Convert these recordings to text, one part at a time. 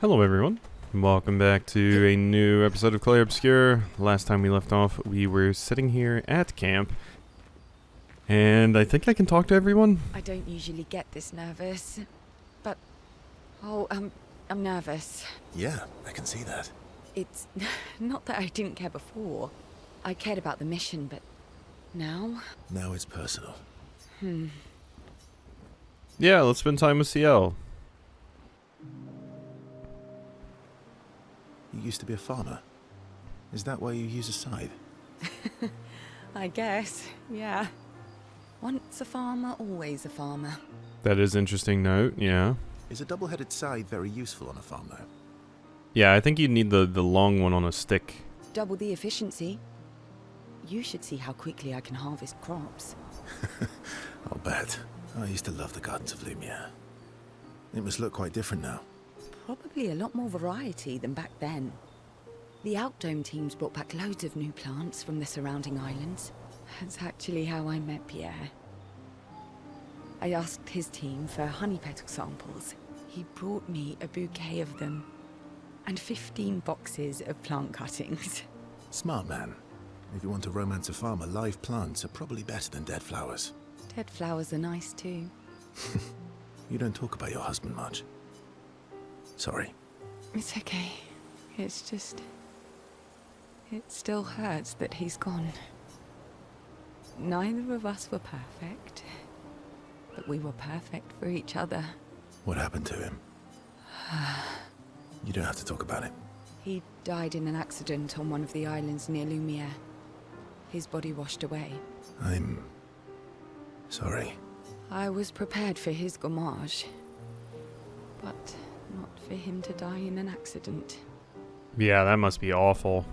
Hello everyone, welcome back to a new episode of Clair Obscur. Last time we left off, we were sitting here at camp, and I think I can talk to everyone. I don't usually get this nervous, but, I'm nervous. Yeah, I can see that. It's not that I didn't care before. I cared about the mission, but now? Now it's personal. Yeah, let's spend time with CL. You used to be a farmer. Is that why you use a scythe? I guess, yeah. Once a farmer, always a farmer. That is interesting note, yeah. Is a double-headed scythe very useful on a farm, though? Yeah, I think you need the long one on a stick. Double the efficiency. You should see how quickly I can harvest crops. I'll bet. I used to love the gardens of Lumiere. It must look quite different now. Probably a lot more variety than back then. The Outdome teams brought back loads of new plants from the surrounding islands. That's actually how I met Pierre. I asked his team for honey petal samples. He brought me a bouquet of them. And 15 boxes of plant cuttings. Smart man. If you want to romance a farmer, live plants are probably better than dead flowers. Dead flowers are nice too. You don't talk about your husband much. Sorry. It's okay. It's just... it still hurts that he's gone. Neither of us were perfect. But we were perfect for each other. What happened to him? You don't have to talk about it. He died in an accident on one of the islands near Lumiere. His body washed away. I'm... sorry. I was prepared for his gommage. But not for him to die in an accident. Yeah, that must be awful.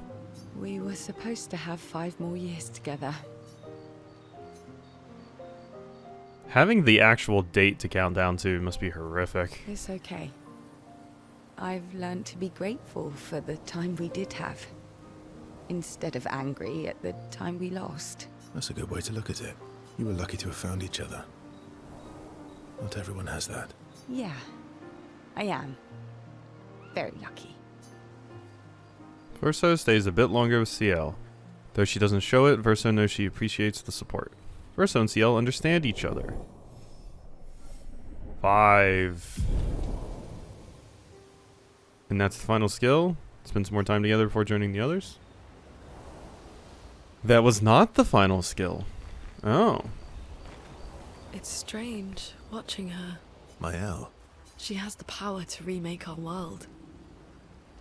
We were supposed to have 5 more years together. Having the actual date to count down to must be horrific. It's okay. I've learned to be grateful for the time we did have, instead of angry at the time we lost. That's a good way to look at it. You were lucky to have found each other. Not everyone has that. Yeah, I am. Very lucky. Verso stays a bit longer with CL. Though she doesn't show it, Verso knows she appreciates the support. Verso and CL understand each other. 5. And that's the final skill. Spend some more time together before joining the others. That was not the final skill. Oh. It's strange watching her. Mael. She has the power to remake our world.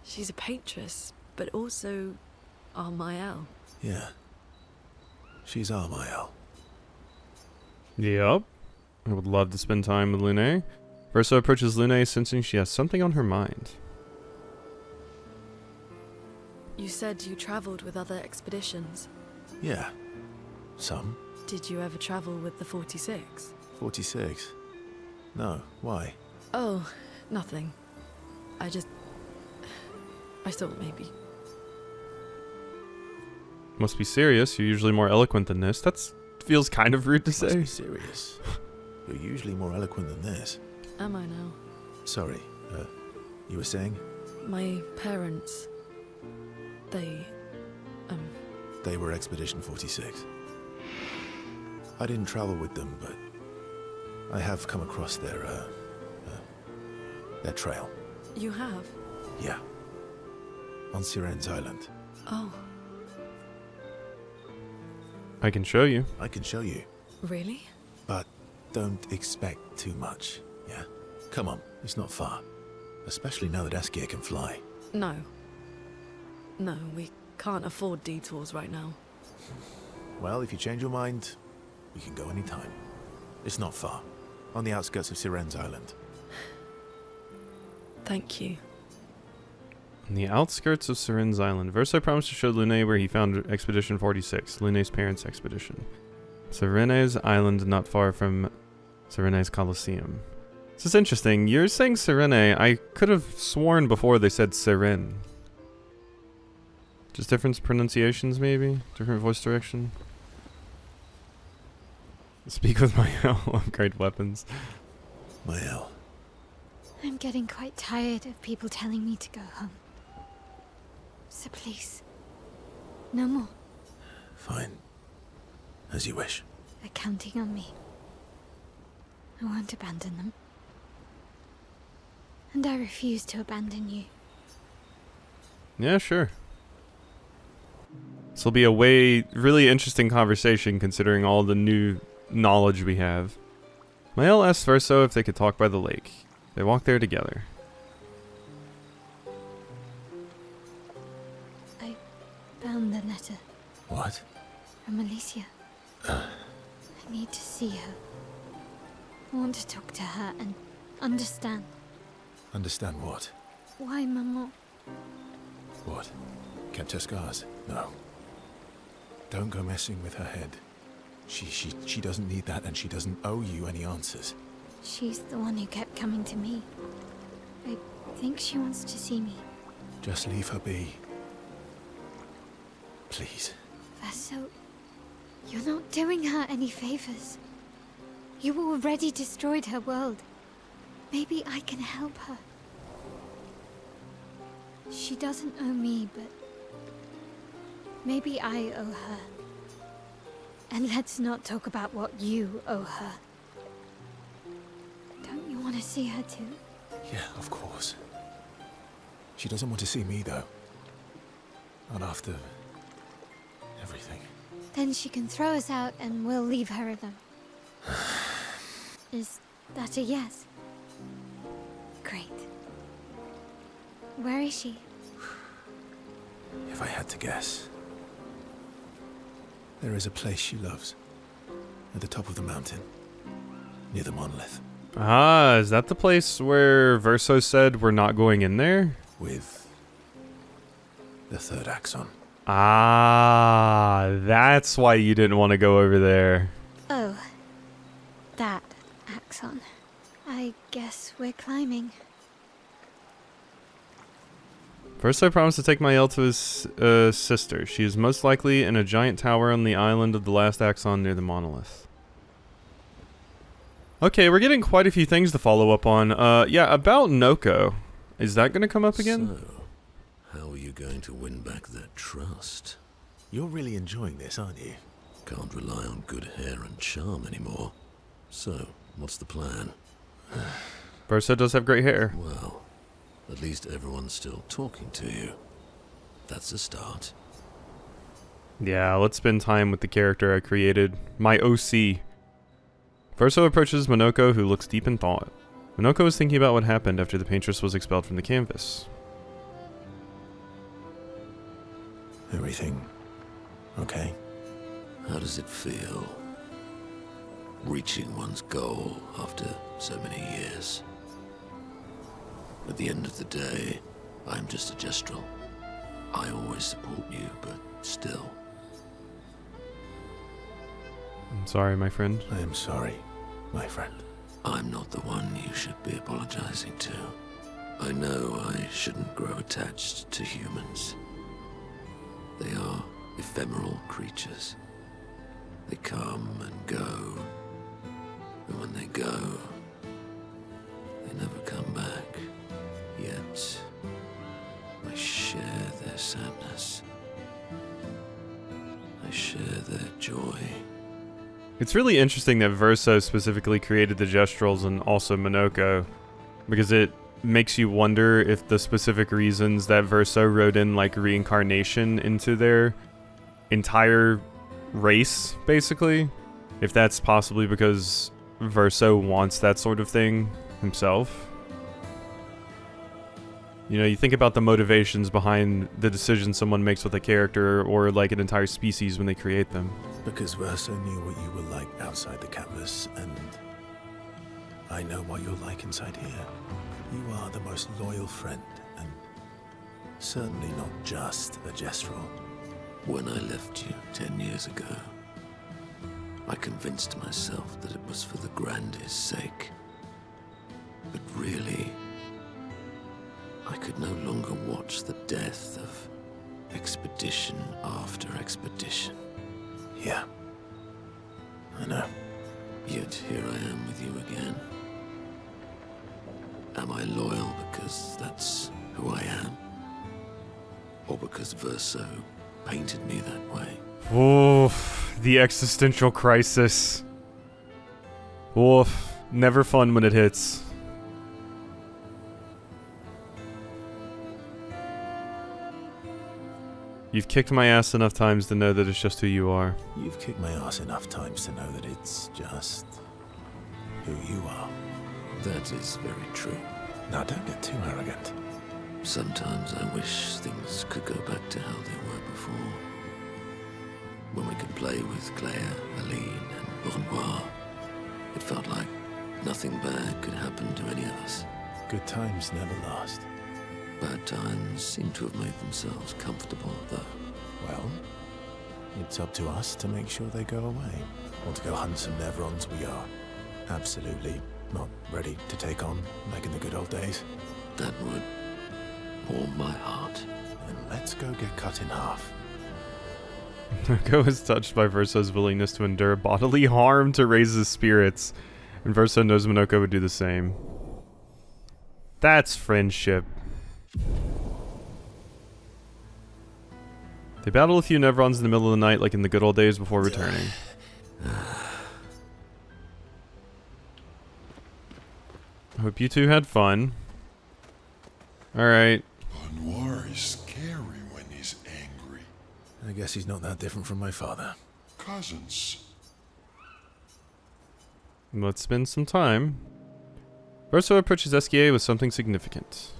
She's a paintress, but also our Mael. Yeah. She's our Mael. Yep. I would love to spend time with Lune. Verso approaches Lune, sensing she has something on her mind. You said you traveled with other expeditions. Yeah. Some. Did you ever travel with the 46? 46. No, why? Oh, nothing. I thought maybe. Must be serious. You're usually more eloquent than this. That feels kind of rude to Must say. be serious. You're usually more eloquent than this. Am I now? Sorry, you were saying? My parents... They were Expedition 46. I didn't travel with them, but I have come across their trail. You have? Yeah. On Siren's Island. Oh, I can show you. I can show you, really? but don't expect too much, yeah? Come on, it's not far. Especially now that Askia can fly. No. No, we can't afford detours right now. Well, if you change your mind, we can go anytime. It's not far. On the outskirts of Siren's Island. Thank you. On the outskirts of Siren's Island, Verso promised to show Lune where he found Expedition 46, Lune's parents' expedition. Sirene's Island, not far from Sirene's Colosseum. This is interesting. You're saying Sirene. I could have sworn before they said Siren. Just different pronunciations, maybe? Different voice direction? Speak with my upgrade weapons. Mael. I'm getting quite tired of people telling me to go home. So please, no more. Fine. As you wish. They're counting on me. I won't abandon them. And I refuse to abandon you. Yeah, sure. This will be a really interesting conversation considering all the new knowledge we have. Mael asks Verso if they could talk by the lake. They walk there together. I found the letter. What? From Alicia. I need to see her. I want to talk to her and understand. Understand what? Why, Maman? What? Kept her scars? No. Don't go messing with her head. She doesn't need that, and she doesn't owe you any answers. She's the one who kept coming to me. I think she wants to see me. Just leave her be. Please. Verso, you're not doing her any favors. You already destroyed her world. Maybe I can help her. She doesn't owe me, but maybe I owe her. And let's not talk about what you owe her. Don't you want to see her too? Yeah, of course. She doesn't want to see me, though. Not after everything. Then she can throw us out and we'll leave her alone. Is that a yes? Great. Where is she? If I had to guess, there is a place she loves. At the top of the mountain. Near the monolith. Ah, is that the place where Verso said we're not going in there? With the third axon. Ah, that's why you didn't want to go over there. Oh, that axon. I guess we're climbing. First, I promised to take Mael to his sister. She is most likely in a giant tower on the island of the last axon near the monolith. Okay, we're getting quite a few things to follow up on. Yeah, about Noko. Is that going to come up again? So, how are you going to win back that trust? You're really enjoying this, aren't you? Can't rely on good hair and charm anymore. So, what's the plan? Verso does have great hair. Well, at least everyone's still talking to you. That's a start. Yeah, let's spend time with the character I created. My OC. Verso approaches Monoko, who looks deep in thought. Monoko is thinking about what happened after the paintress was expelled from the canvas. Everything okay? How does it feel? Reaching one's goal after so many years. At the end of the day, I'm just a gestrel. I always support you, but still. I'm sorry, my friend. I am sorry, my friend. I'm not the one you should be apologizing to. I know I shouldn't grow attached to humans. They are ephemeral creatures. They come and go. And when they go, they never come back. Yet, I share their sadness. I share their joy. It's really interesting that Verso specifically created the Gestrels and also Monoko, because it makes you wonder if the specific reasons that Verso wrote in like reincarnation into their entire race, basically, if that's possibly because Verso wants that sort of thing himself. You know, you think about the motivations behind the decision someone makes with a character or like an entire species when they create them. Because Verso knew what you were like outside the canvas, and I know what you're like inside here. You are the most loyal friend, and certainly not just a gestrel. When I left you 10 years ago, I convinced myself that it was for the grandest sake. But really, I could no longer watch the death of expedition after expedition. Yeah, I know. Yet here I am with you again. Am I I loyal because that's who I am? Or because Verso painted me that way? Oof, the existential crisis. Oof, never fun when it hits. You've kicked my ass enough times to know that it's just who you are. You've kicked my ass enough times to know that it's just who you are. That is very true. Now don't get too arrogant. Sometimes I wish things could go back to how they were before. When we could play with Claire, Aline, and Renoir. It felt like nothing bad could happen to any of us. Good times never last. Bad times seem to have made themselves comfortable, though. Well, it's up to us to make sure they go away. Want to go hunt some Nevrons? We are absolutely not ready to take on like in the good old days. That would warm my heart. Then let's go get cut in half. Go is touched by Verso's willingness to endure bodily harm to raise his spirits, and Verso knows Minoko would do the same. That's friendship. They battle a few Nevrons in the middle of the night like in the good old days before returning. I hope you two had fun. Alright. Renoir is scary when he's angry. I guess he's not that different from my father. Cousins. Let's spend some time. Verso approaches SKA with something significant.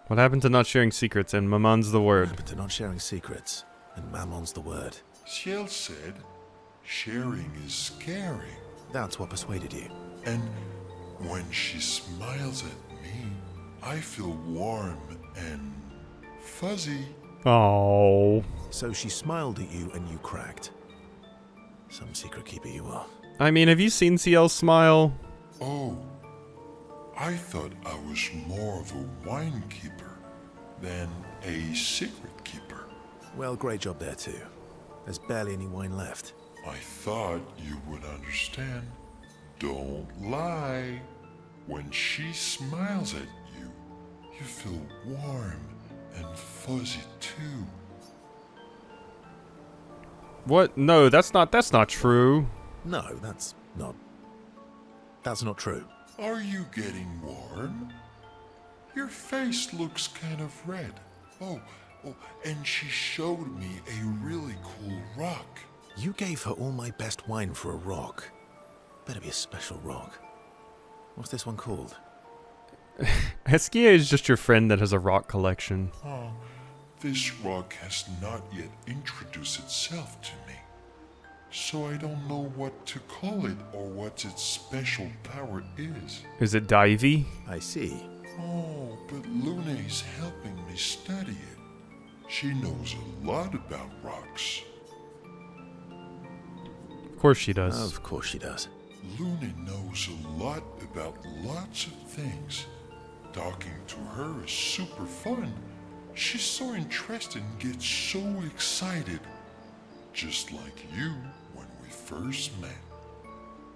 What happened to not sharing secrets and Maman's the word? But to not sharing secrets, and Mammon's the word. Ciel said, sharing is scary. That's what persuaded you. And when she smiles at me, I feel warm and fuzzy. Oh. So she smiled at you and you cracked. Some secret keeper you are. I mean, have you seen CL smile? Oh, I thought I was more of a wine keeper than a secret keeper. Well, great job there too. There's barely any wine left. I thought you would understand. Don't lie. When she smiles at you, you feel warm and fuzzy too. What? No, that's not true. No, that's not true. Are you getting warm? Your face looks kind of red. Oh, and she showed me a really cool rock. You gave her all my best wine for a rock. Better be a special rock. What's this one called? SKA is just your friend that has a rock collection. Oh, this rock has not yet introduced itself to me. So I don't know what to call it or what its special power is. Is it Divey? I see. Oh, but Luna's helping me study it. She knows a lot about rocks. Of course she does. Of course she does. Luna knows a lot about lots of things. Talking to her is super fun. She's so interested and gets so excited. Just like you when we first met.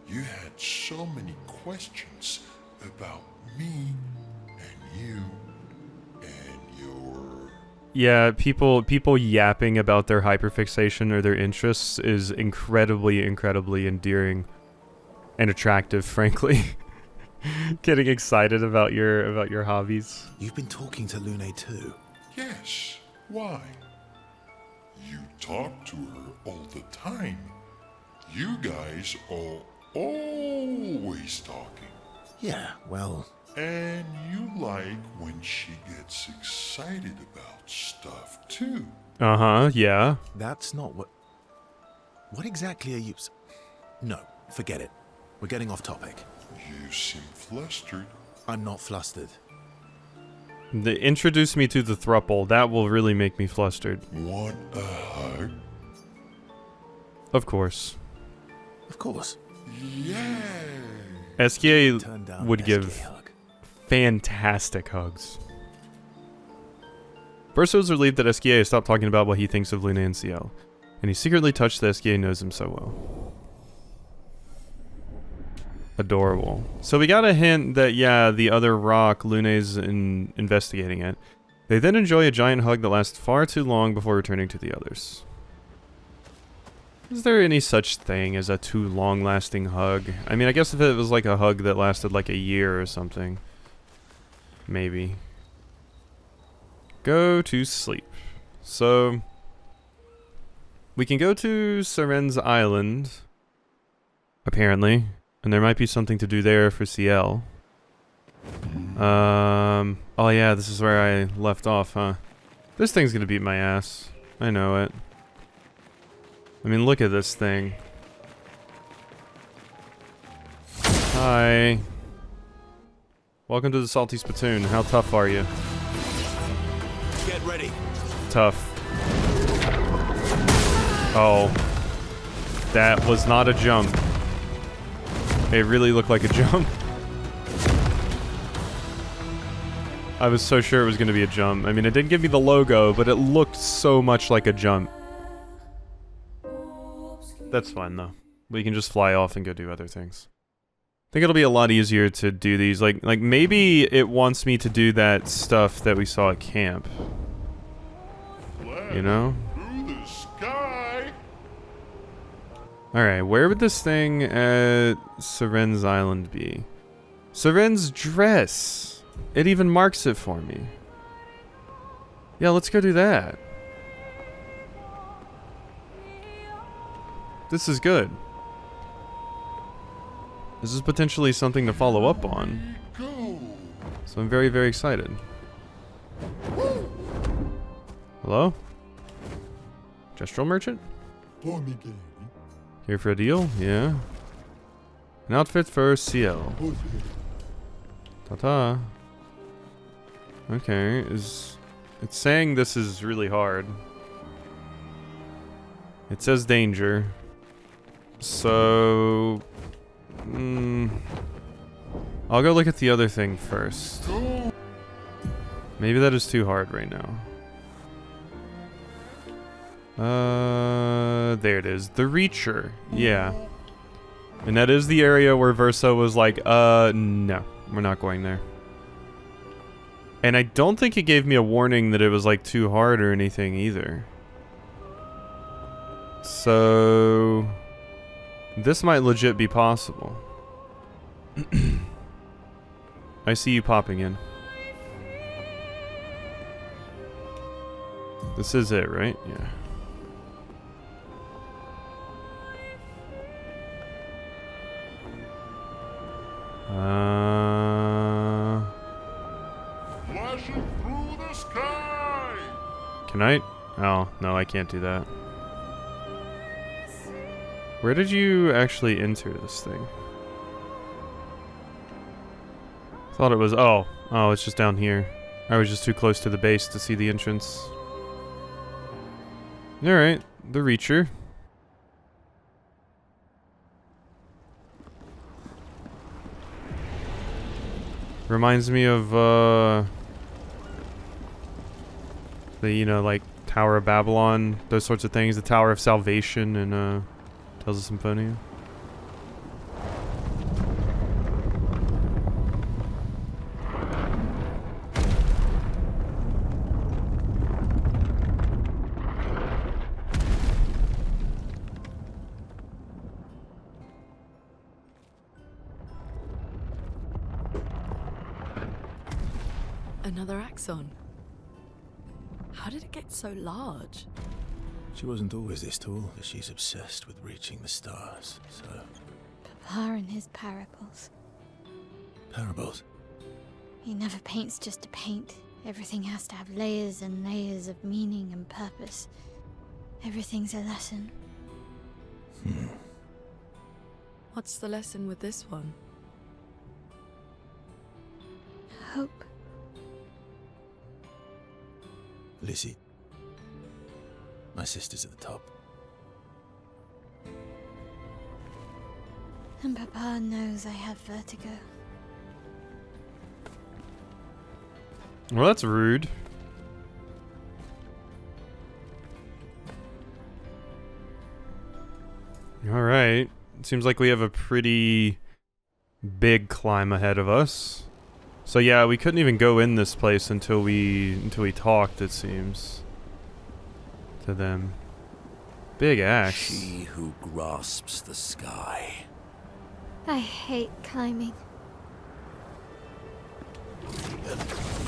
You had so many questions about me and you and your... Yeah, people yapping about their hyperfixation or their interests is incredibly endearing and attractive, frankly. Getting excited about your hobbies. You've been talking to Lune too. Yes, why? You talk to her all the time. You guys are always talking. Yeah, well... And you like when she gets excited about stuff too. Uh-huh, yeah. That's not what... What exactly are you... No, forget it. We're getting off topic. You seem flustered. I'm not flustered. Introduce me to the thruple. That will really make me flustered. Want a hug? Of course. Of course. Yay! SKA Turn down would an give SKA hug. fantastic hugs. Verso's relieved that SKA has stopped talking about what he thinks of Luna and CL. And he secretly touched the SK and knows him so well. Adorable. So we got a hint that, yeah, the other rock, Lune's investigating it. They then enjoy a giant hug that lasts far too long before returning to the others. Is there any such thing as a too long-lasting hug? I mean, I guess if it was like a hug that lasted like a year or something. Maybe. Go to sleep. So, we can go to Seren's Island, apparently. And there might be something to do there for CL. Oh yeah, this is where I left off, huh? This thing's gonna beat my ass. I know it. I mean, look at this thing. Hi. Welcome to the Salty Spittoon. How tough are you? Get ready. Tough. Oh. That was not a jump. It really looked like a jump. I was so sure it was going to be a jump. I mean, it didn't give me the logo, but it looked so much like a jump. That's fine, though. We can just fly off and go do other things. I think it'll be a lot easier to do these. Like maybe it wants me to do that stuff that we saw at camp. You know? Through the sky. Alright, where would this thing at Seren's Island be? Seren's dress! It even marks it for me. Yeah, let's go do that. This is good. This is potentially something to follow up on. So I'm very, very excited. Hello? Gestural merchant? Here for a deal? Yeah. An outfit for CL. Ta-ta. Okay, it's saying this is really hard. It says danger. So... I'll go look at the other thing first. Maybe that is too hard right now. There it is. The Reacher. Yeah. And that is the area where Versa was like, no. We're not going there. And I don't think it gave me a warning that it was like too hard or anything either. So... this might legit be possible. I see you popping in. This is it, right? Yeah. Flashing through the sky. Can I? Oh, no, I can't do that. Where did you actually enter this thing? Thought it was... oh, it's just down here. I was just too close to the base to see the entrance. Alright, the Reacher. Reminds me of, the, you know, like, Tower of Babylon, those sorts of things. The Tower of Salvation and, Tales of Symphonia. Another axon. How did it get so large? She wasn't always this tall, but she's obsessed with reaching the stars, so... Papa and his parables. Parables? He never paints just to paint. Everything has to have layers and layers of meaning and purpose. Everything's a lesson. What's the lesson with this one? Hope. Lizzie. My sister's at the top. And Papa knows I have vertigo. Well, that's rude. Alright. Seems like we have a pretty big climb ahead of us. So yeah, we couldn't even go in this place until we talked, it seems. To them. Big axe. She who grasps the sky. I hate climbing.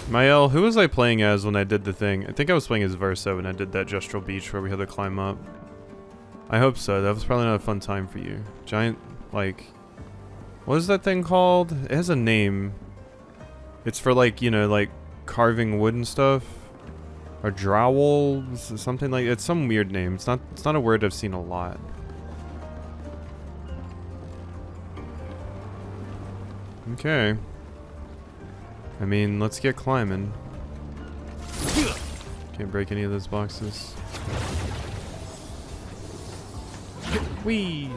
Mael, who was I playing as when I did the thing? I think I was playing as Versa when I did that Gestural Beach where we had to climb up. I hope so. That was probably not a fun time for you. Giant, like... What is that thing called? It has a name. It's for like, you know, like carving wood and stuff. Or drowel, something like... It's some weird name. It's not a word I've seen a lot. Okay. I mean, let's get climbing. Can't break any of those boxes. Whee!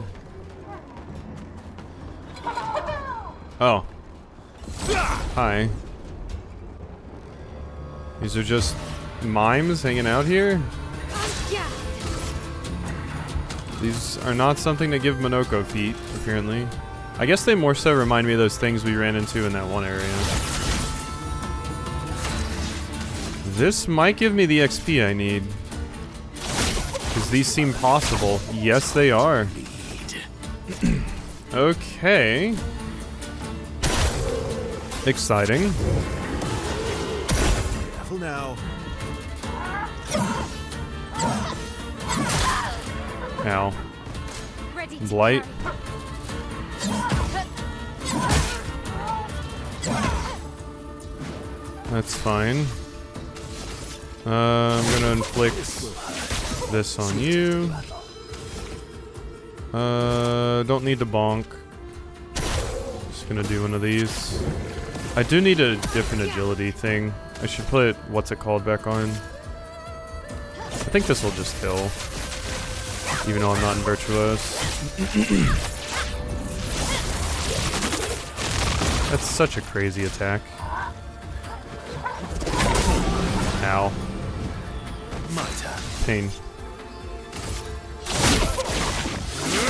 Oh. Hi. These are just mimes hanging out here? These are not something to give Monoko feet, apparently. I guess they more so remind me of those things we ran into in that one area. This might give me the XP I need. Because these seem possible. Yes, they are. Okay. Exciting. Careful now. Ow. Ready to Blight. That's fine. I'm gonna inflict this on you. Don't need to bonk. Just gonna do one of these. I do need a different agility thing. I should put what's it called back on. I think this will just kill. Even though I'm not in Virtuos. That's such a crazy attack. Ow. My turn. Pain.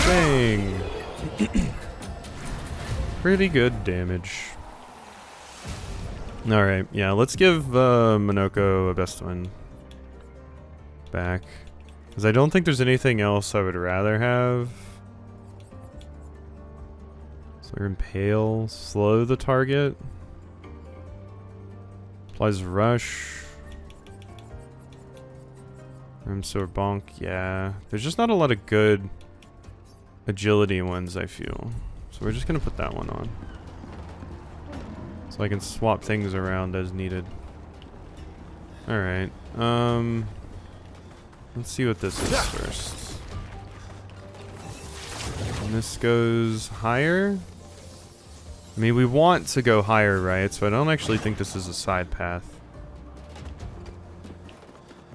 Dang. Pretty good damage. Alright, yeah, let's give Monoko a best one back. Because I don't think there's anything else I would rather have. So impale, slow the target. Applies rush. So bonk, yeah. There's just not a lot of good agility ones, I feel. So we're just gonna put that one on. So I can swap things around as needed. Alright, let's see what this is first. And this goes higher? I mean, we want to go higher, right? So I don't actually think this is a side path.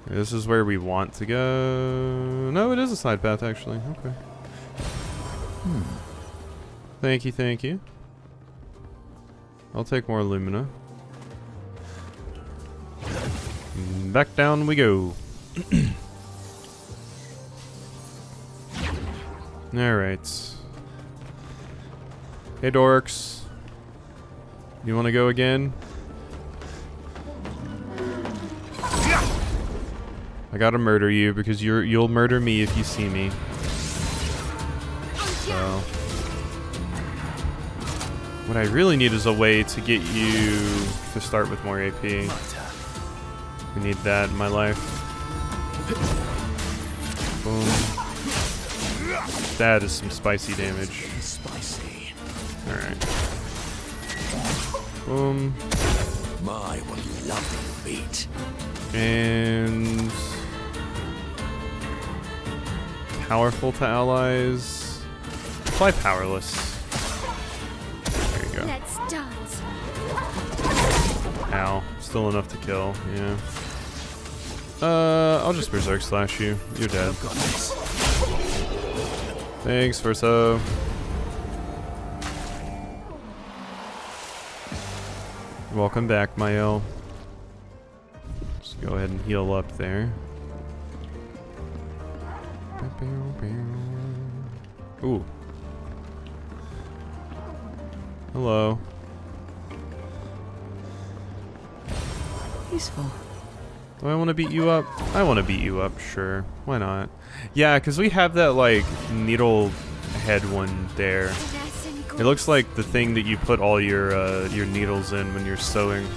This is where we want to go. No, it is a side path, actually. Okay. Thank you, thank you. I'll take more Lumina. Back down we go. Alright. Hey, dorks. You want to go again? I gotta murder you because you'll murder me if you see me. So what I really need is a way to get you to start with more AP. We need that in my life. Boom. That is some spicy damage. Alright. Boom. My, what a lovely beat. And powerful to allies. Apply powerless. There you go. Let's dance. Ow. Still enough to kill, yeah. I'll just Berserk Slash you. You're dead. Thanks, Verso. Welcome back, Mael. Just go ahead and heal up there. Ooh. Hello. Useful. Do I want to beat you up? I want to beat you up, sure. Why not? Yeah, because we have that, like, needle head one there. It looks like the thing that you put all your needles in when you're sewing.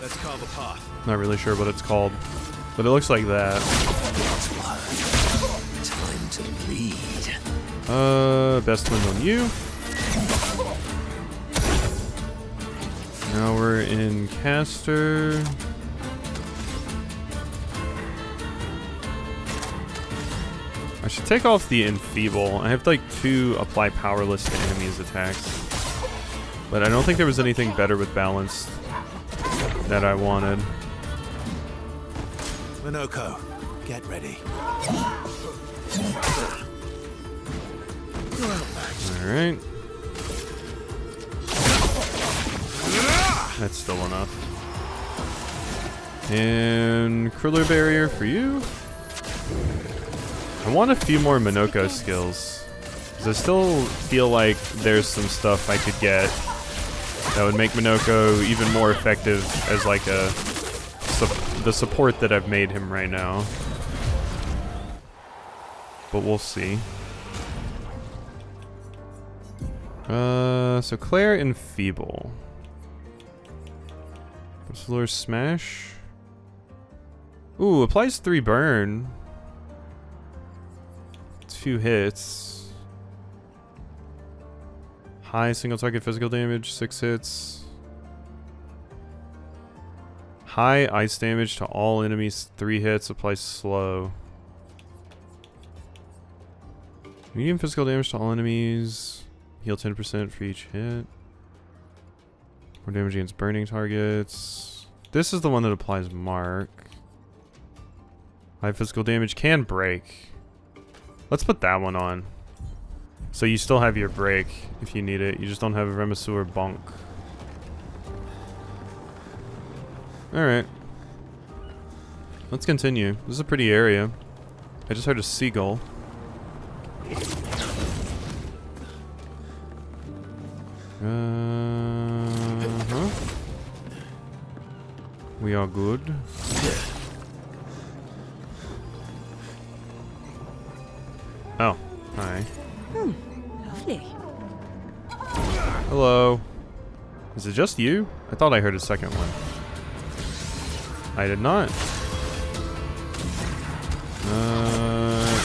Let's carve a path. Not really sure what it's called, but it looks like that. Time to bleed. Best wind on you. Now we're in caster. I should take off the enfeeble. I have like 2 apply powerless to enemies attacks. But I don't think there was anything better with balance that I wanted. Minoko, get ready. Alright. That's still enough. And Cruller Barrier for you. I want a few more Minoko skills. Because I still feel like there's some stuff I could get that would make Minoko even more effective as like the support that I've made him right now. But we'll see. So Clair Enfeeble. Slur Smash. Ooh, applies 3 burn. It's 2 hits. High single target physical damage, 6 hits. High ice damage to all enemies, 3 hits, applies slow. Medium physical damage to all enemies. Heal 10% for each hit. More damage against burning targets. This is the one that applies mark. High physical damage can break. Let's put that one on. So you still have your break if you need it. You just don't have a Remisu or Bonk. Alright. Let's continue. This is a pretty area. I just heard a seagull. We are good. Oh, hi. Lovely. Hello. Is it just you? I thought I heard a second one. I did not.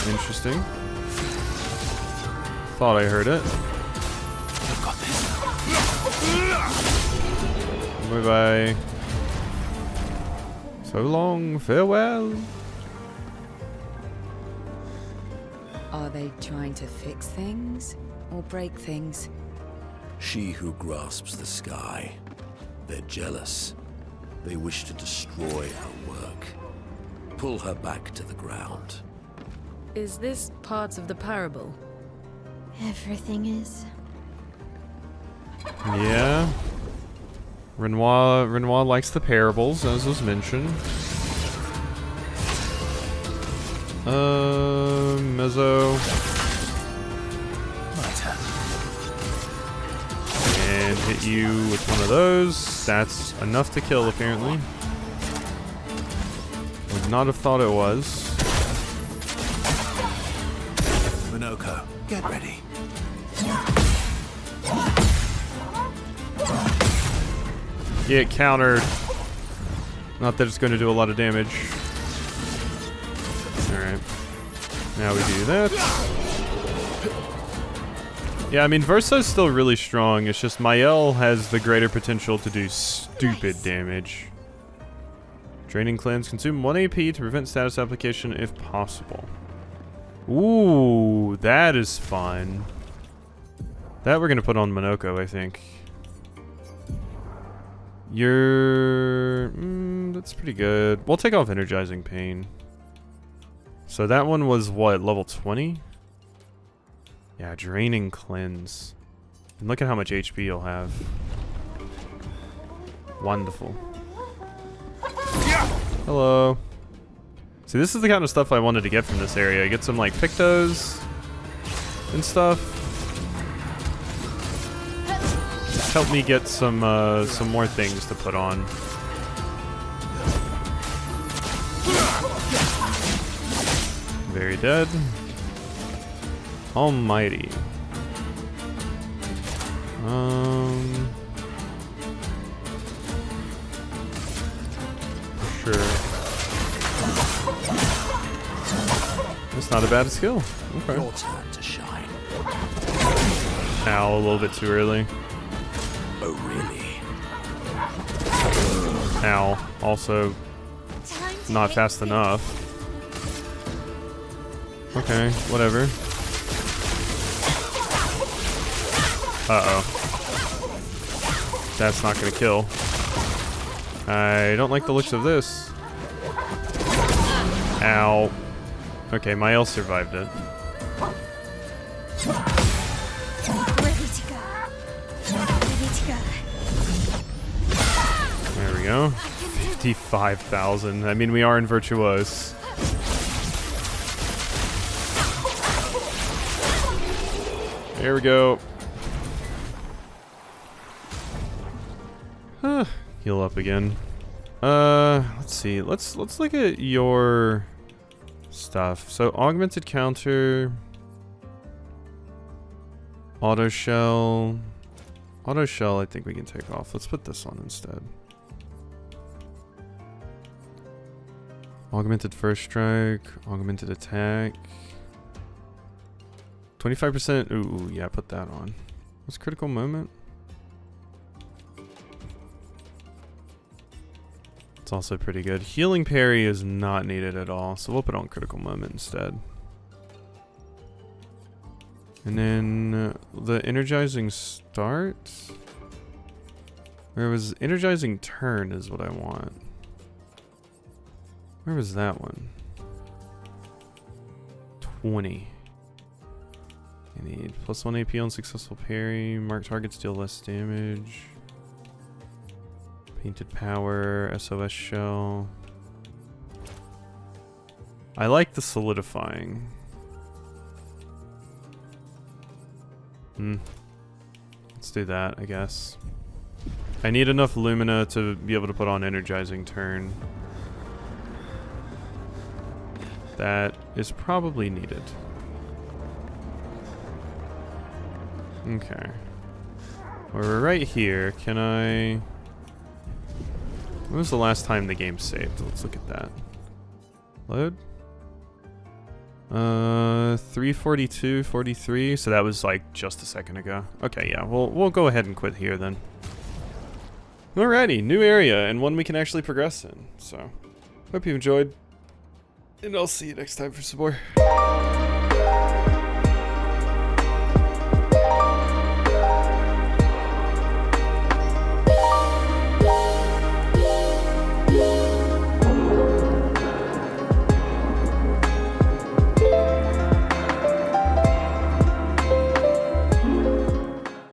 Interesting. Thought I heard it. I've got this. Bye bye. So long, farewell. Are they trying to fix things or break things? She who grasps the sky. They're jealous. They wish to destroy her work. Pull her back to the ground. Is this part of the parable? Everything is. Yeah. Renoir likes the parables, as was mentioned. Mezzo. And hit you with one of those. That's enough to kill, apparently. Would not have thought it was. Minoko, get ready. Get countered. Not that it's going to do a lot of damage. Alright. Now we do that. Yeah, I mean, Versa's still really strong. It's just Mael has the greater potential to do stupid damage. Draining Cleanse. Consume 1 AP to prevent status application if possible. Ooh, that is fun. That we're going to put on Minoko, I think. That's pretty good. We'll take off Energizing Pain. So that one was what, level 20? Yeah, Draining Cleanse. And look at how much HP you'll have. Wonderful. Hello. See, this is the kind of stuff I wanted to get from this area. Get some, like, pictos and stuff. Help me get some more things to put on. Very dead. Almighty. Sure. That's not a bad skill. Okay. Your turn to shine. Ow, a little bit too early. Oh, really? Ow. Also, not fast enough. Okay, whatever. Uh-oh. That's not gonna kill. I don't like the looks of this. Ow. Okay, my elf survived it. Ready to go. Ready to go. There we go. 55,000. I mean, we are in Virtuose. There we go. Heal up again. Let's see. Let's look at your stuff. So augmented counter, auto shell. Auto shell I think we can take off. Let's put this on instead. Augmented first strike, augmented attack. 25%. Ooh, yeah, put that on. What's critical moment? It's also pretty good. Healing parry is not needed at all, so we'll put on critical moment instead. And then the energizing start. Where was energizing turn is what I want. Where was that one? 20. I need +1 AP on successful parry. Mark targets deal less damage. Painted power. SOS shell. I like the solidifying. Let's do that, I guess. I need enough Lumina to be able to put on energizing turn. That is probably needed. Okay. We're right here. Can I... When was the last time the game saved? Let's look at that. Load? 342, 43. So that was like just a second ago. Okay, yeah. We'll go ahead and quit here then. Alrighty, new area and one we can actually progress in. So, hope you enjoyed. And I'll see you next time for some more.